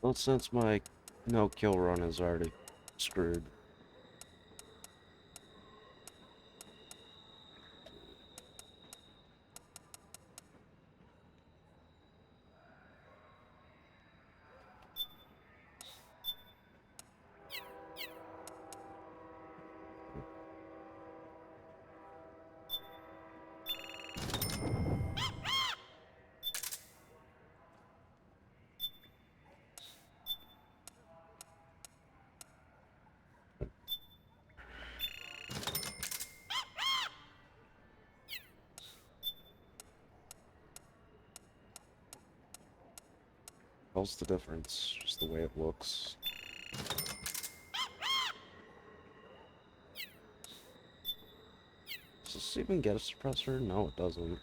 Well, since my no-kill run is already screwed. What's the difference? Just the way it looks. Does this even get a suppressor? No, it doesn't.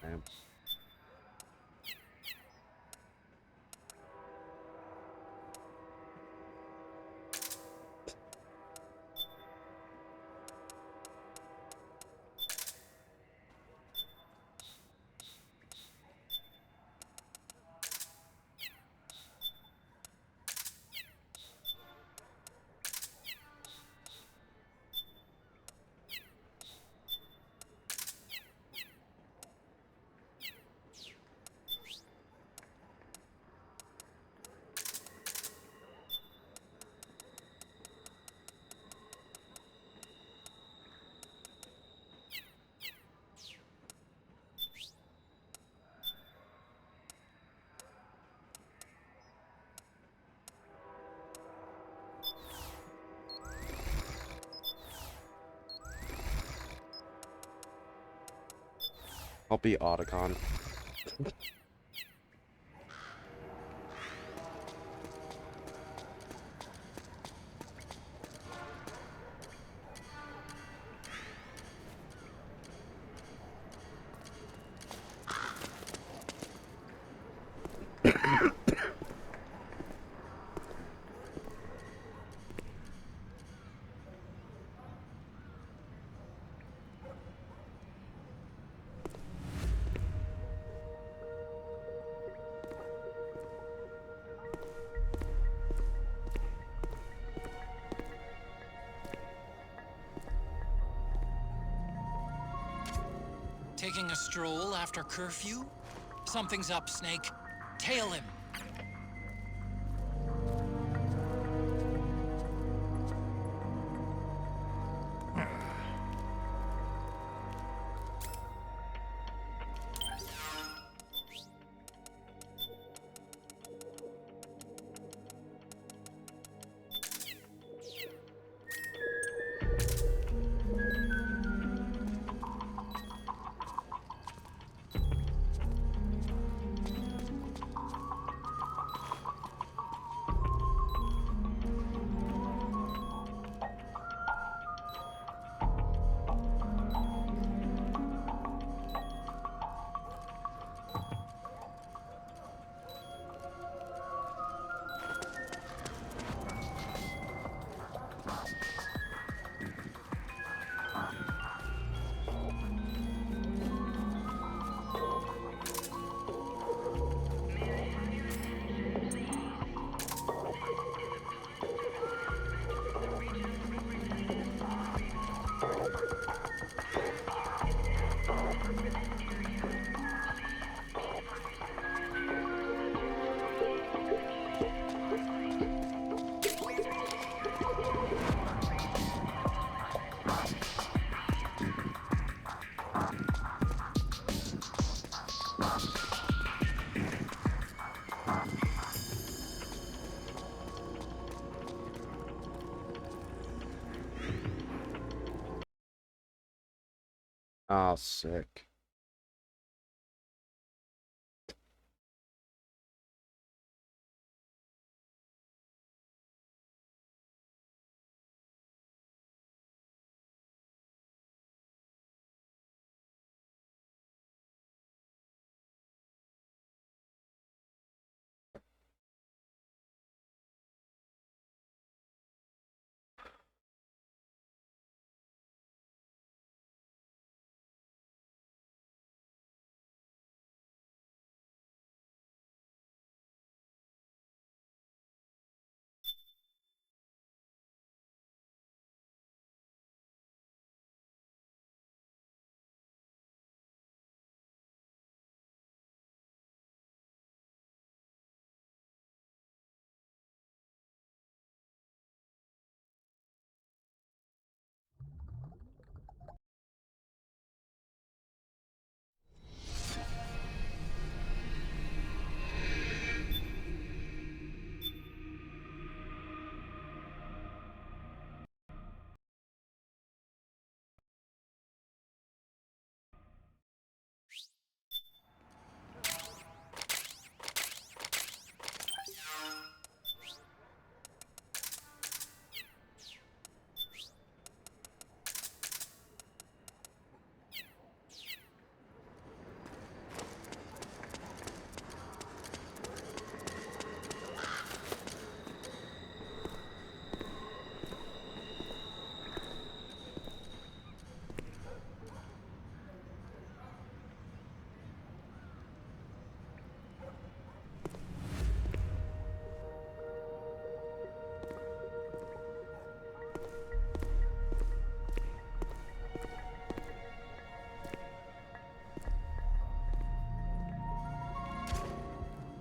Damn. I'll be Otacon. Taking a stroll after curfew? Something's up, Snake. Tail him. Ah, sick.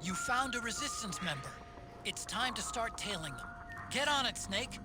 You found a Resistance member. It's time to start tailing them. Get on it, Snake.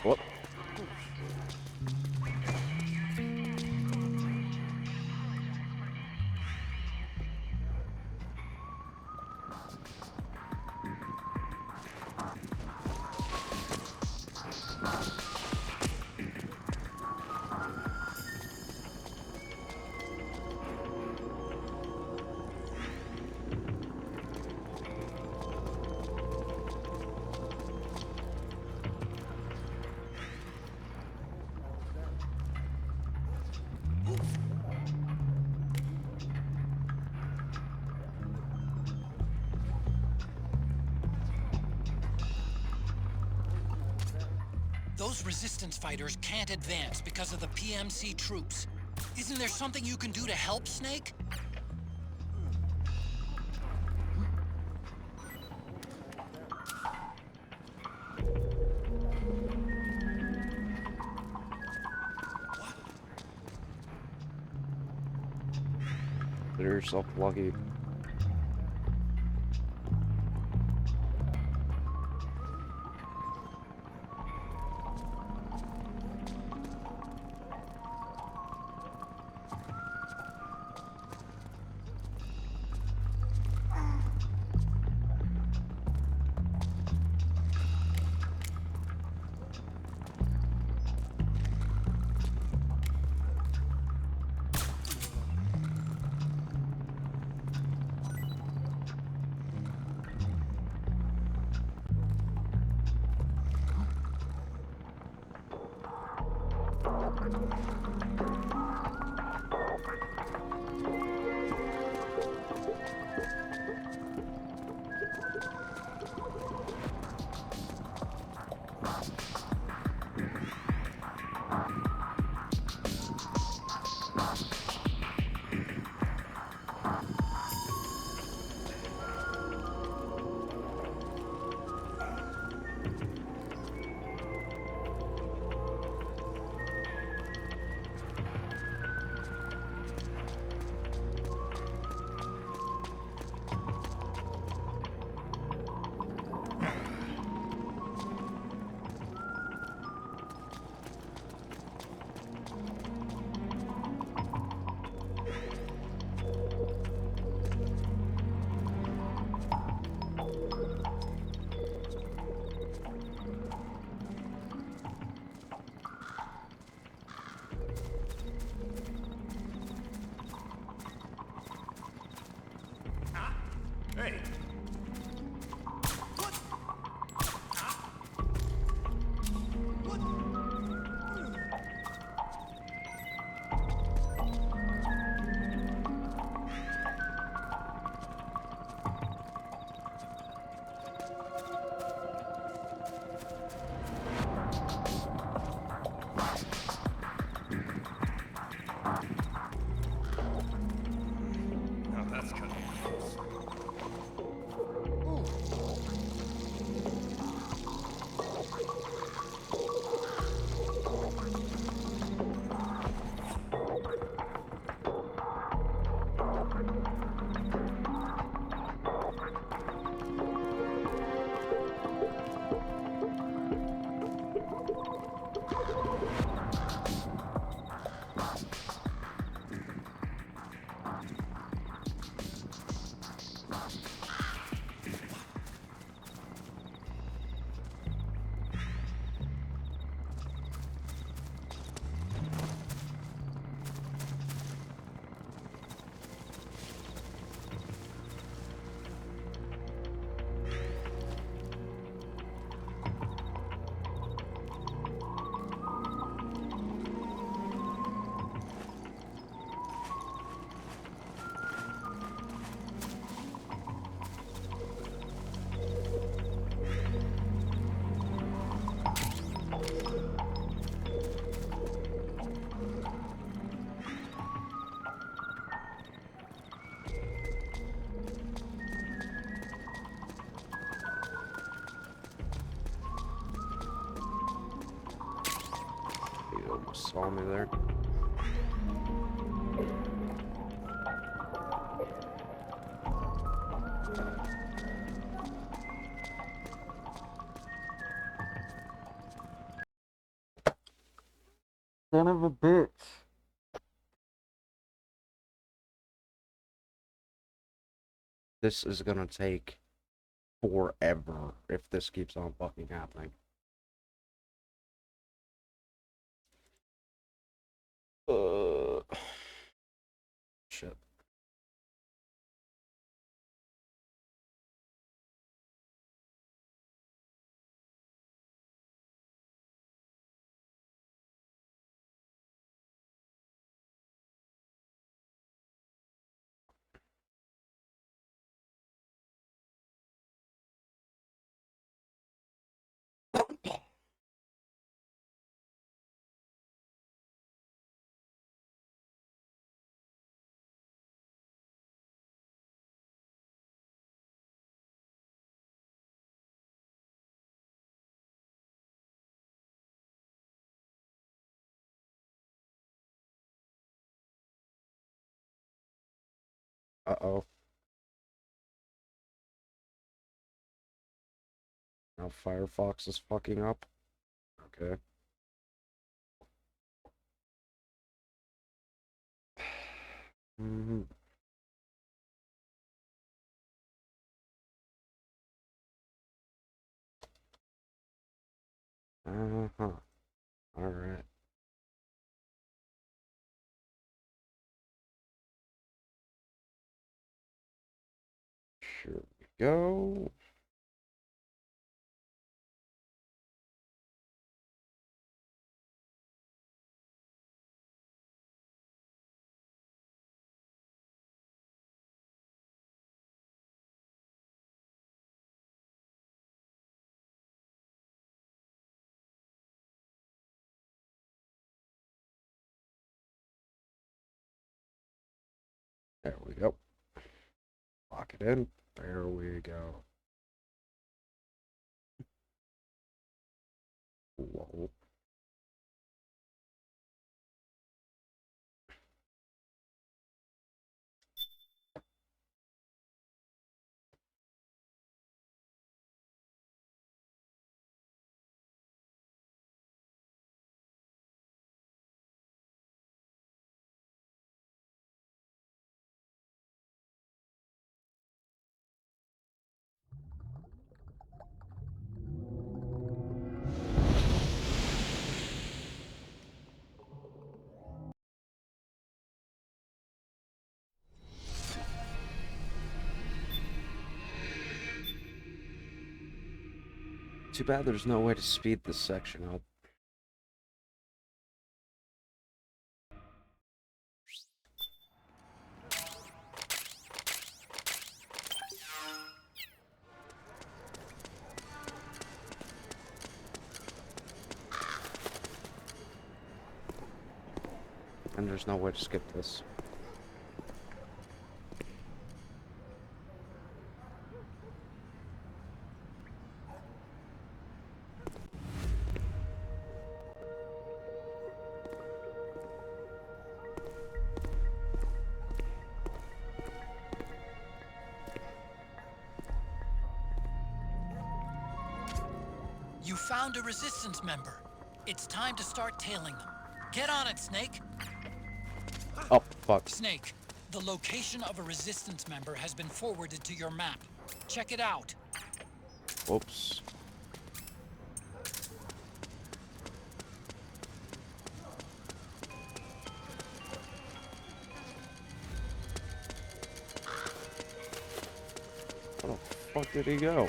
What? Those Resistance fighters can't advance because of the PMC troops. Isn't there something you can do to help, Snake? Consider yourself lucky. saw me there. Son of a bitch. This is gonna take forever if this keeps on fucking happening. Shit. Uh-oh. Now Firefox is fucking up. Okay. Mm-hmm. Uh-huh. Alright. Here we go. There we go. Lock it in. There we go. Whoa. Too bad there's no way to speed this section up. And there's no way to skip this. You found a Resistance member. It's time to start tailing them. Get on it, Snake. Oh, fuck. Snake, the location of a Resistance member has been forwarded to your map. Check it out. Whoops. Where the fuck did he go?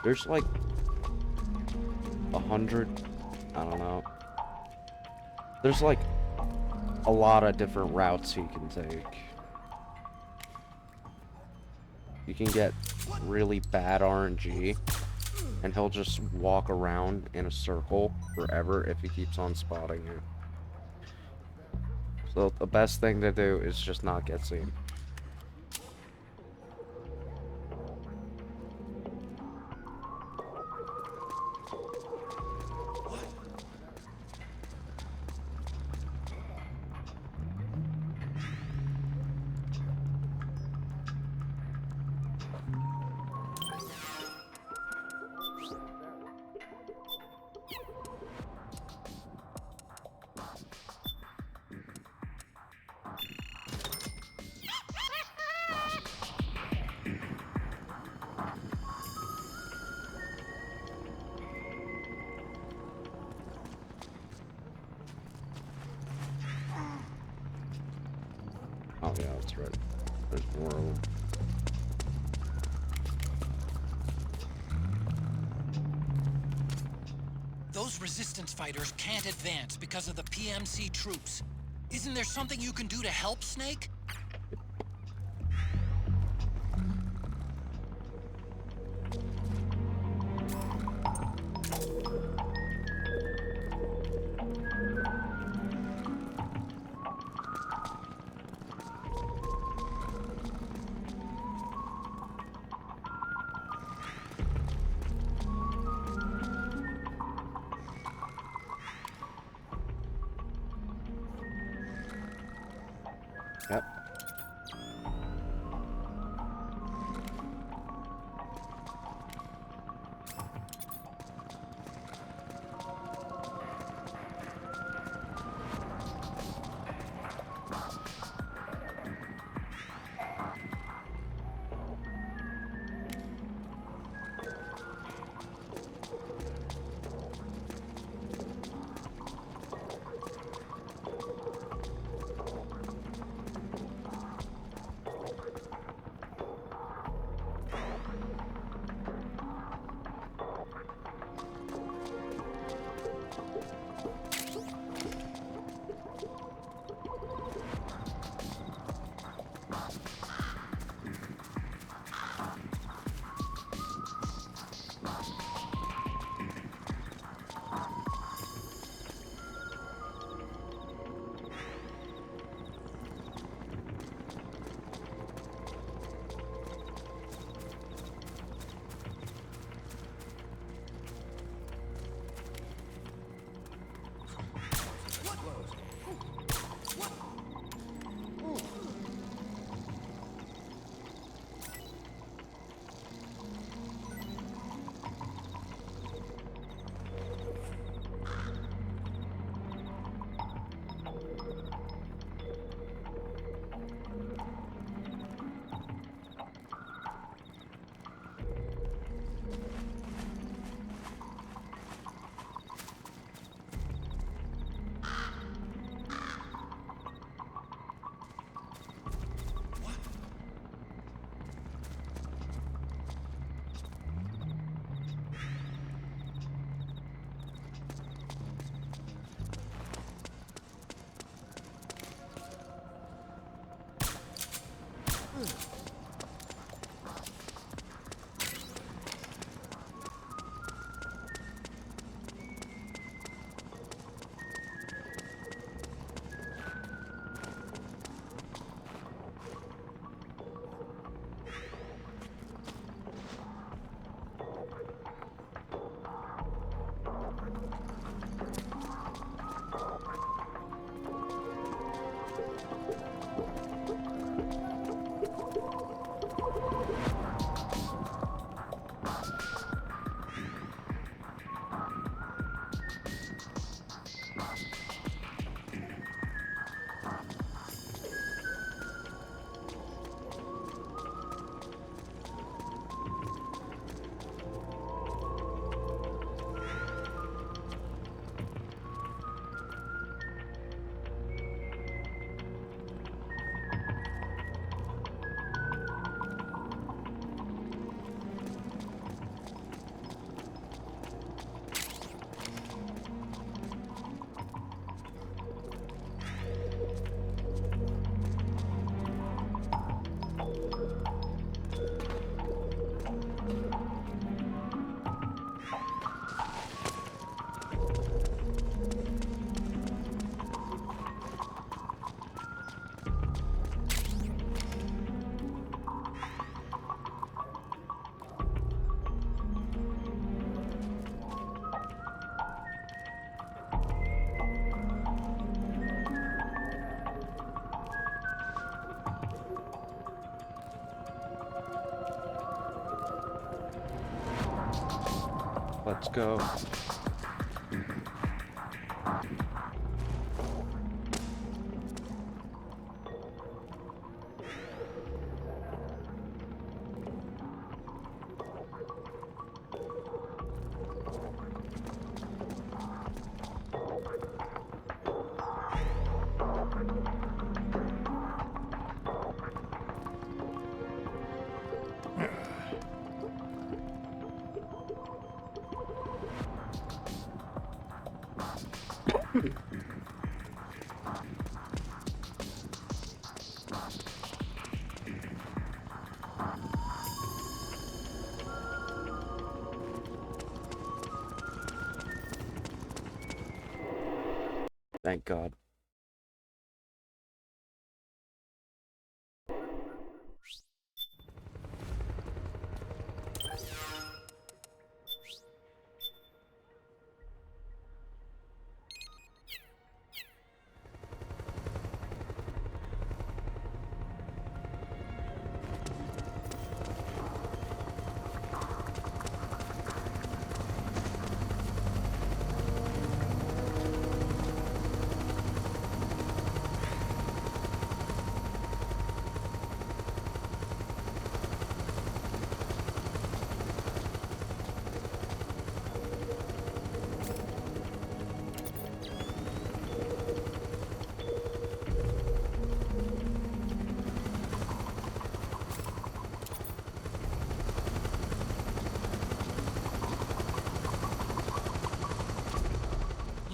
There's like 100, I don't know. There's like a lot of different routes he can take. You can get really bad RNG, and he'll just walk around in a circle forever if he keeps on spotting it. So the best thing to do is just not get seen. Oh yeah, that's right. There's more of them. Those resistance fighters can't advance because of the PMC troops. Isn't there something you can do to help, Snake? Yep. Let's go. Thank God.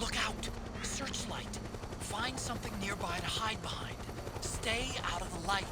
Look out! Searchlight! Find something nearby to hide behind. Stay out of the light.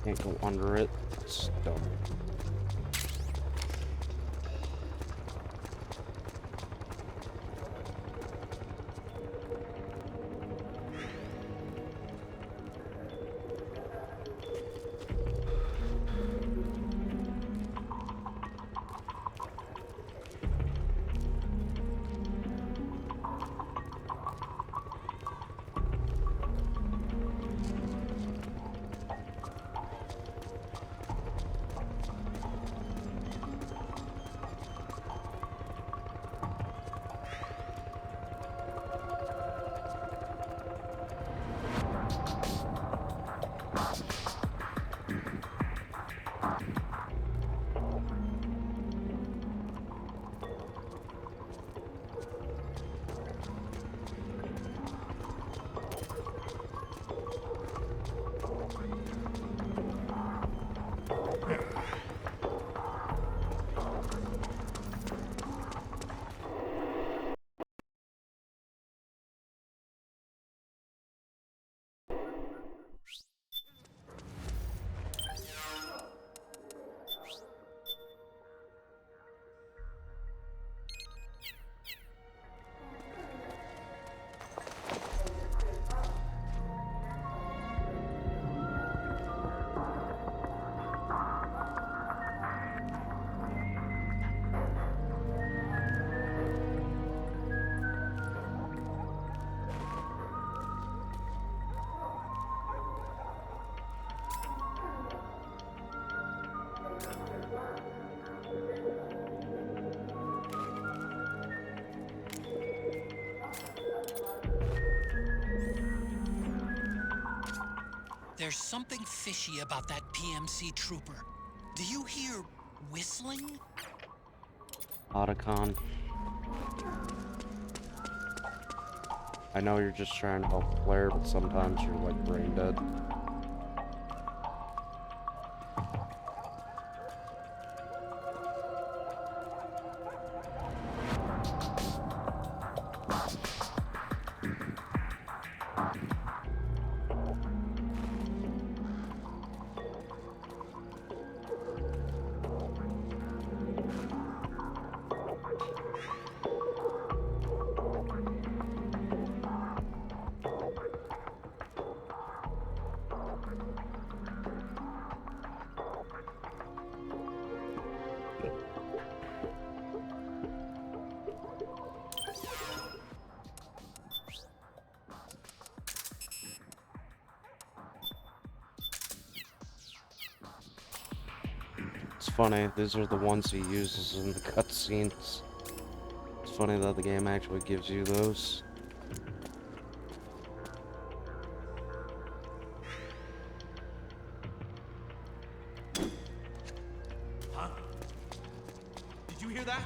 Can't go under it. It's dumb. there's something fishy about that PMC trooper. Do you hear whistling? Otacon. I know you're just trying to help Claire, but sometimes you're like brain dead. It's funny, these are the ones he uses in the cutscenes. It's funny that the game actually gives you those. Huh? Did you hear that?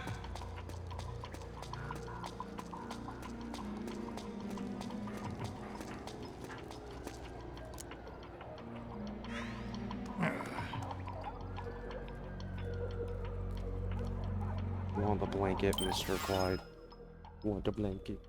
You want the blanket, Mr. Clyde? You want the blanket?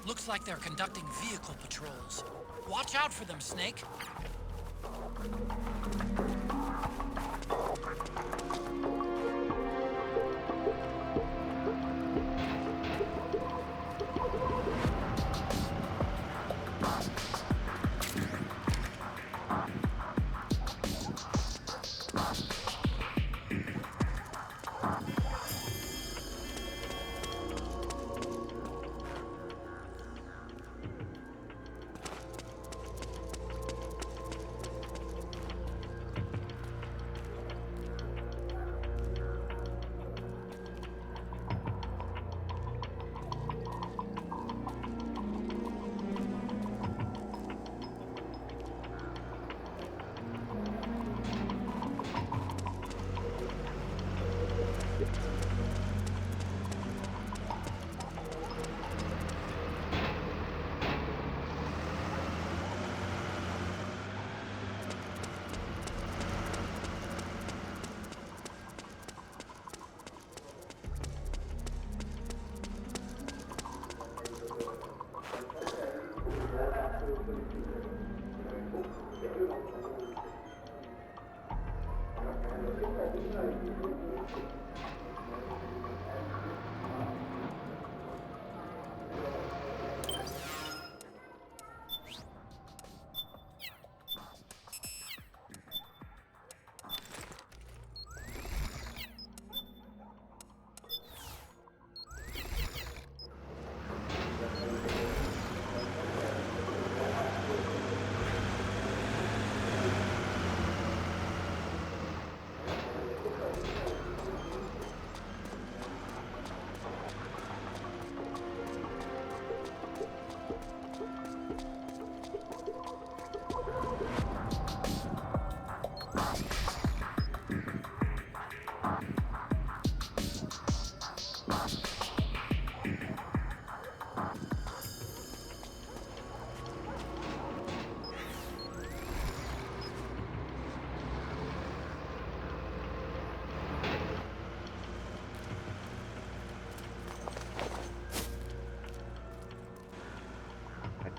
Looks like they're conducting vehicle patrols. Watch out for them, Snake.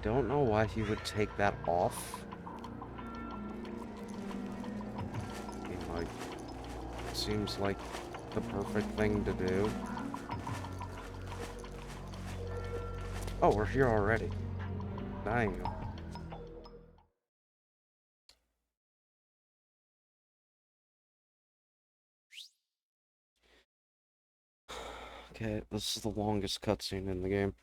Don't know why he would take that off. Like, seems like the perfect thing to do. Oh, we're here already. Dang. Okay, this is the longest cutscene in the game.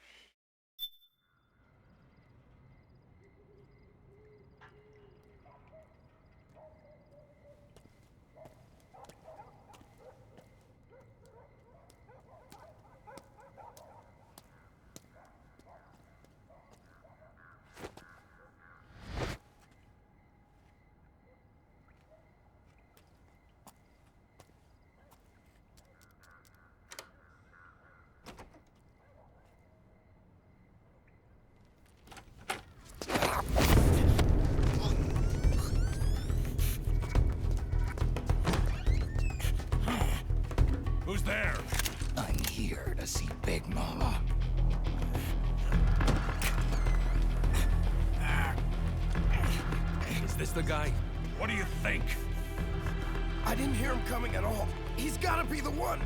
Who's there? I'm here to see Big Mama. Is this the guy? What do you think? I didn't hear him coming at all. He's gotta be the one.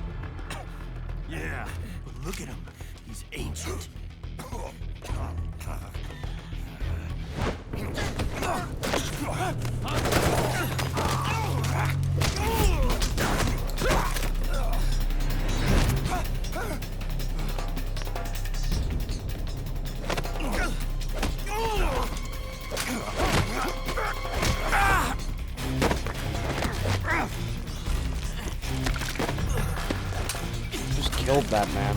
Yeah, but look at him. He's ancient. Just killed that man.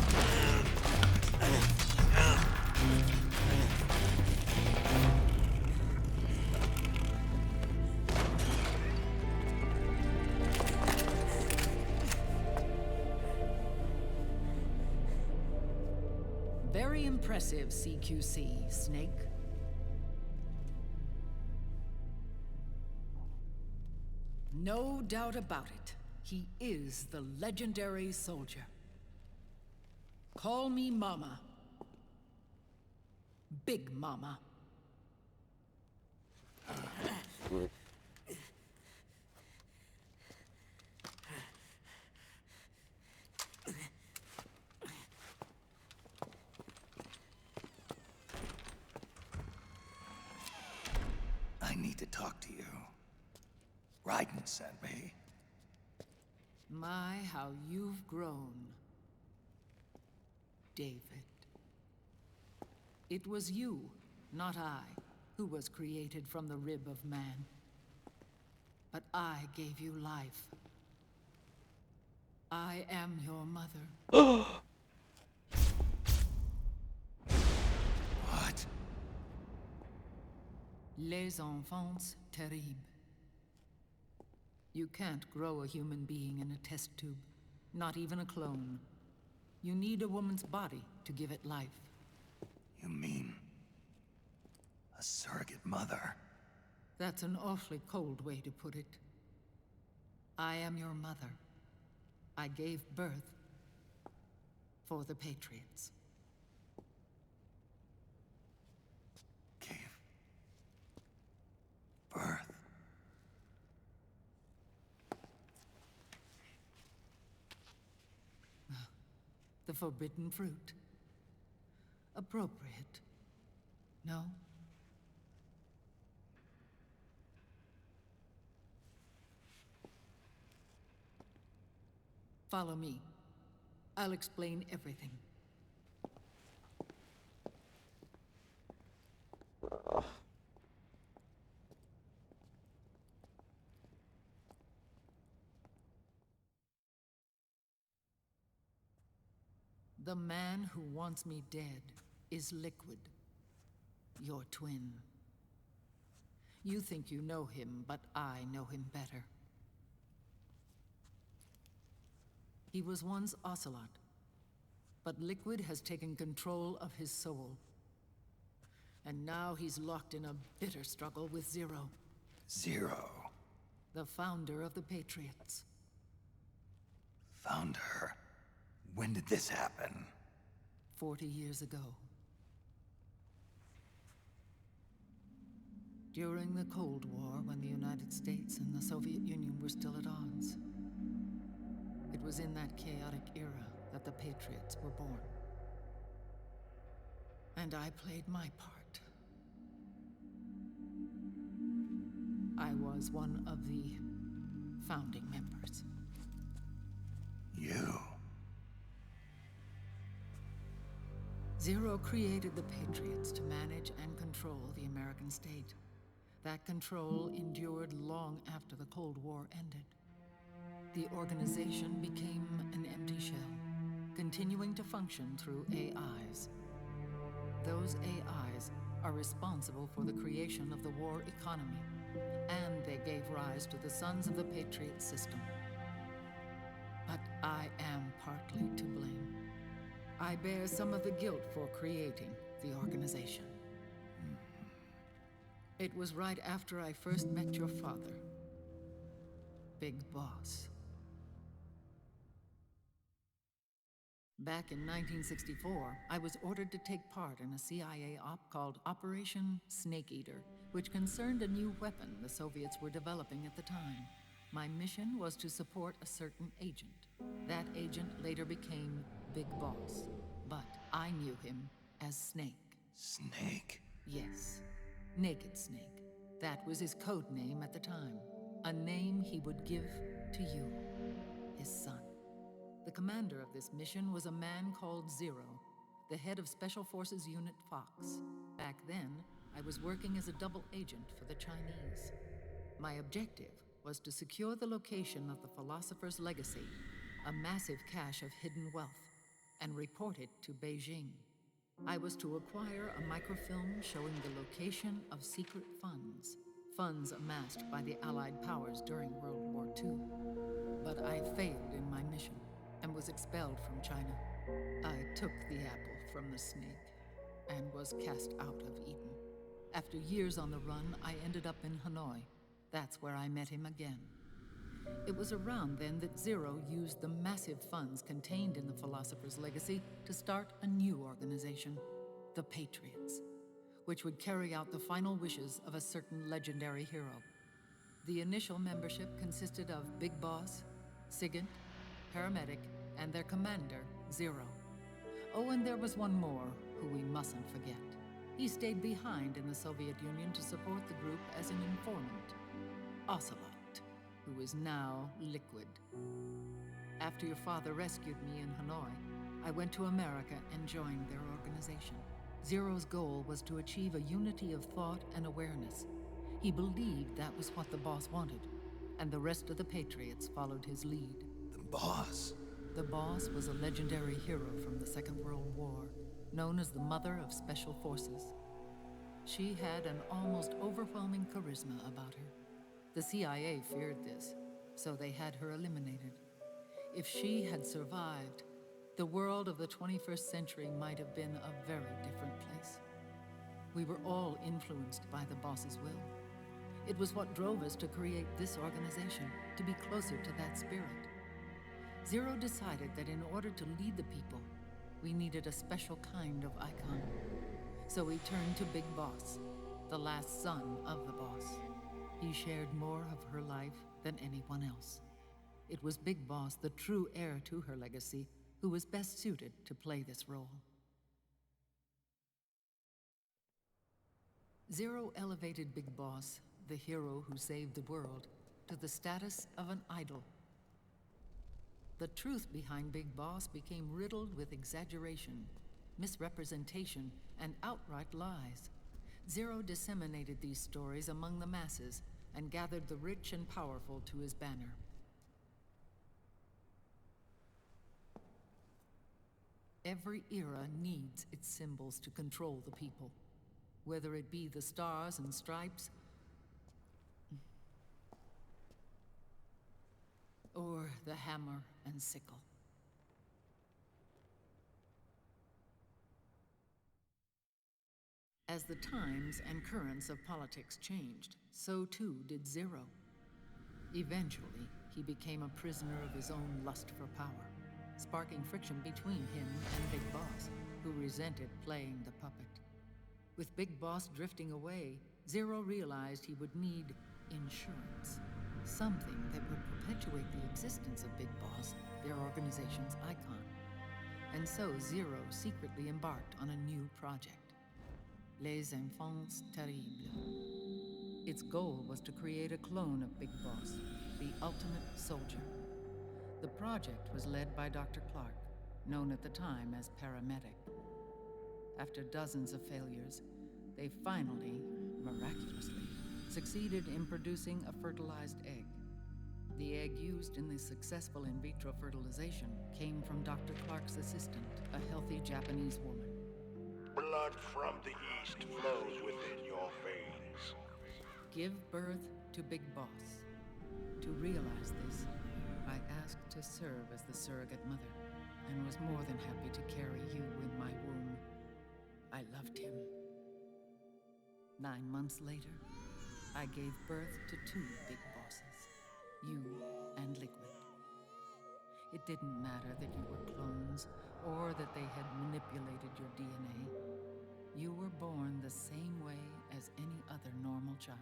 Very impressive, CQC, Snake. No doubt about it. He is the legendary soldier. Call me Mama. Big Mama. I need to talk to you. Raiden sent me. My, how you've grown, David. It was you, not I, who was created from the rib of man. But I gave you life. I am your mother. What? Les enfants terribles. You can't grow a human being in a test tube, not even a clone. You need a woman's body to give it life. You mean... a surrogate mother? That's an awfully cold way to put it. I am your mother. I gave birth for the Patriots. Gave... birth? The forbidden fruit. Appropriate. No? Follow me. I'll explain everything. The man who wants me dead is Liquid, your twin. You think you know him, but I know him better. He was once Ocelot, but Liquid has taken control of his soul. And now he's locked in a bitter struggle with Zero, Zero. the founder of the Patriots. Found her. When did this happen? 40 years ago. During the Cold War, when the United States and the Soviet Union were still at odds. It was in that chaotic era that the Patriots were born. And I played my part. I was one of the founding members. You? Zero created the Patriots to manage and control the American state. That control endured long after the Cold War ended. The organization became an empty shell, continuing to function through AIs. Those AIs are responsible for the creation of the war economy, and they gave rise to the Sons of the Patriot system. But I am partly to blame. I bear some of the guilt for creating the organization. It was right after I first met your father, Big Boss. Back in 1964, I was ordered to take part in a CIA op called Operation Snake Eater, which concerned a new weapon the Soviets were developing at the time. My mission was to support a certain agent. That agent later became Big Boss, but I knew him as Snake. Snake? Yes, Naked Snake. That was his code name at the time. A name he would give to you, his son. The commander of this mission was a man called Zero, the head of Special Forces Unit Fox. Back then, I was working as a double agent for the Chinese. My objective was to secure the location of the Philosopher's Legacy, a massive cache of hidden wealth, and report it to Beijing. I was to acquire a microfilm showing the location of secret funds, funds amassed by the Allied powers during World War II. But I failed in my mission and was expelled from China. I took the apple from the snake and was cast out of Eden. After years on the run, I ended up in Hanoi. That's where I met him again. It was around then that Zero used the massive funds contained in the Philosopher's Legacy to start a new organization, the Patriots, which would carry out the final wishes of a certain legendary hero. The initial membership consisted of Big Boss, Sigint, Paramedic, and their commander, Zero. Oh, and there was one more who we mustn't forget. He stayed behind in the Soviet Union to support the group as an informant, Ocelot, who is now Liquid. After your father rescued me in Hanoi, I went to America and joined their organization. Zero's goal was to achieve a unity of thought and awareness. He believed that was what the boss wanted, and the rest of the Patriots followed his lead. The boss? The boss was a legendary hero from the Second World War, known as the Mother of Special Forces. She had an almost overwhelming charisma about her. The CIA feared this, so they had her eliminated. If she had survived, the world of the 21st century might have been a very different place. We were all influenced by the boss's will. It was what drove us to create this organization, to be closer to that spirit. Zero decided that in order to lead the people, we needed a special kind of icon. So we turned to Big Boss, the last son of the boss. He shared more of her life than anyone else. It was Big Boss, the true heir to her legacy, who was best suited to play this role. Zero elevated Big Boss, the hero who saved the world, to the status of an idol. The truth behind Big Boss became riddled with exaggeration, misrepresentation, and outright lies. Zero disseminated these stories among the masses and gathered the rich and powerful to his banner. Every era needs its symbols to control the people, whether it be the stars and stripes, or the hammer and sickle. As the times and currents of politics changed, so too did Zero. Eventually, he became a prisoner of his own lust for power, sparking friction between him and Big Boss, who resented playing the puppet. With Big Boss drifting away, Zero realized he would need insurance. Something that would perpetuate the existence of Big Boss, their organization's icon. And so Zero secretly embarked on a new project. Les Enfants Terribles. Its goal was to create a clone of Big Boss, the ultimate soldier. The project was led by Dr. Clark, known at the time as Paramedic. After dozens of failures, they finally, miraculously, succeeded in producing a fertilized egg. The egg used in the successful in vitro fertilization came from Dr. Clark's assistant, a healthy Japanese woman. Blood from the east flows within your veins. Give birth to Big Boss. To realize this, I asked to serve as the surrogate mother, and was more than happy to carry you in my womb. I loved him. 9 months later, I gave birth to 2 Big Bosses, you and Liquid. It didn't matter that you were clones, or that they had manipulated your DNA. You were born the same way as any other normal child,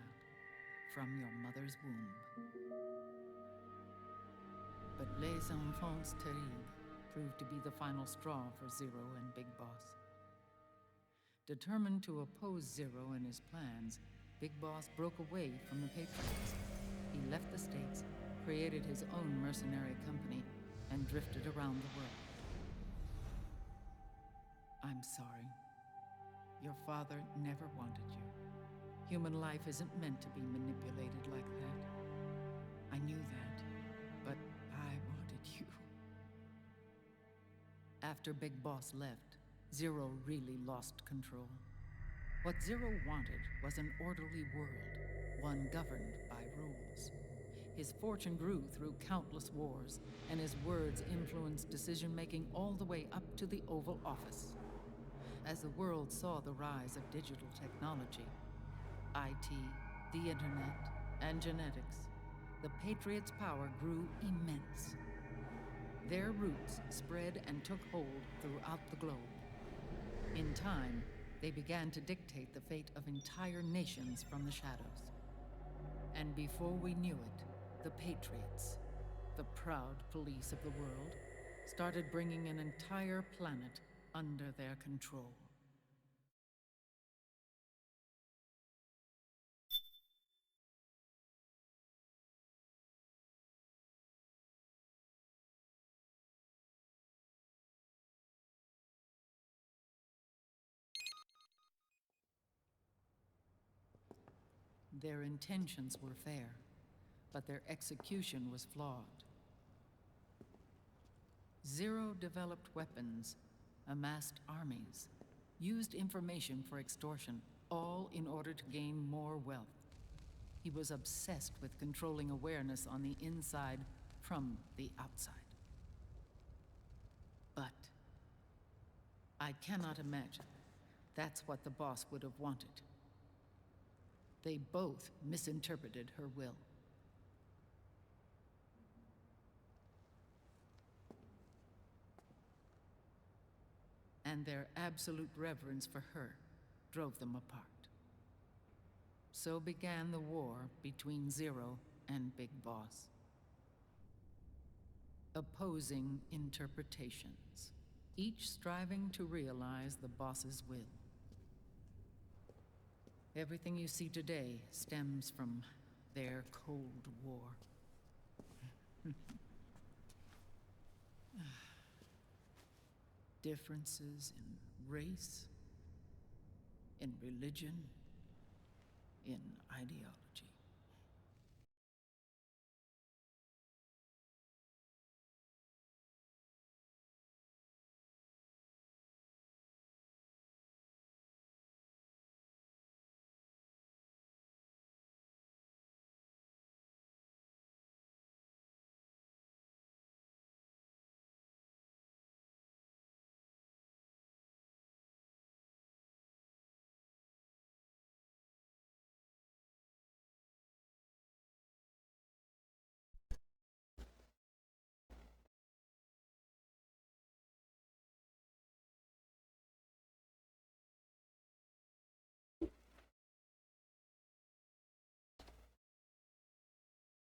from your mother's womb. But Les Enfants Terribles proved to be the final straw for Zero and Big Boss. Determined to oppose Zero and his plans, Big Boss broke away from the Patriots. He left the States, created his own mercenary company, and drifted around the world. I'm sorry. Your father never wanted you. Human life isn't meant to be manipulated like that. I knew that, but I wanted you. After Big Boss left, Zero really lost control. What Zero wanted was an orderly world, one governed by rules. His fortune grew through countless wars, and his words influenced decision-making all the way up to the Oval Office. As the world saw the rise of digital technology, IT, the internet, and genetics, the Patriots' power grew immense. Their roots spread and took hold throughout the globe. In time, they began to dictate the fate of entire nations from the shadows. And before we knew it, the Patriots, the proud police of the world, started bringing an entire planet under their control. Their intentions were fair, but their execution was flawed. Zero developed weapons, amassed armies, used information for extortion, all in order to gain more wealth. He was obsessed with controlling awareness on the inside from the outside. But I cannot imagine that's what the boss would have wanted. They both misinterpreted her will. And their absolute reverence for her drove them apart. So began the war between Zero and Big Boss. Opposing interpretations, each striving to realize the boss's will. Everything you see today stems from their Cold War. Differences in race, in religion, in ideology.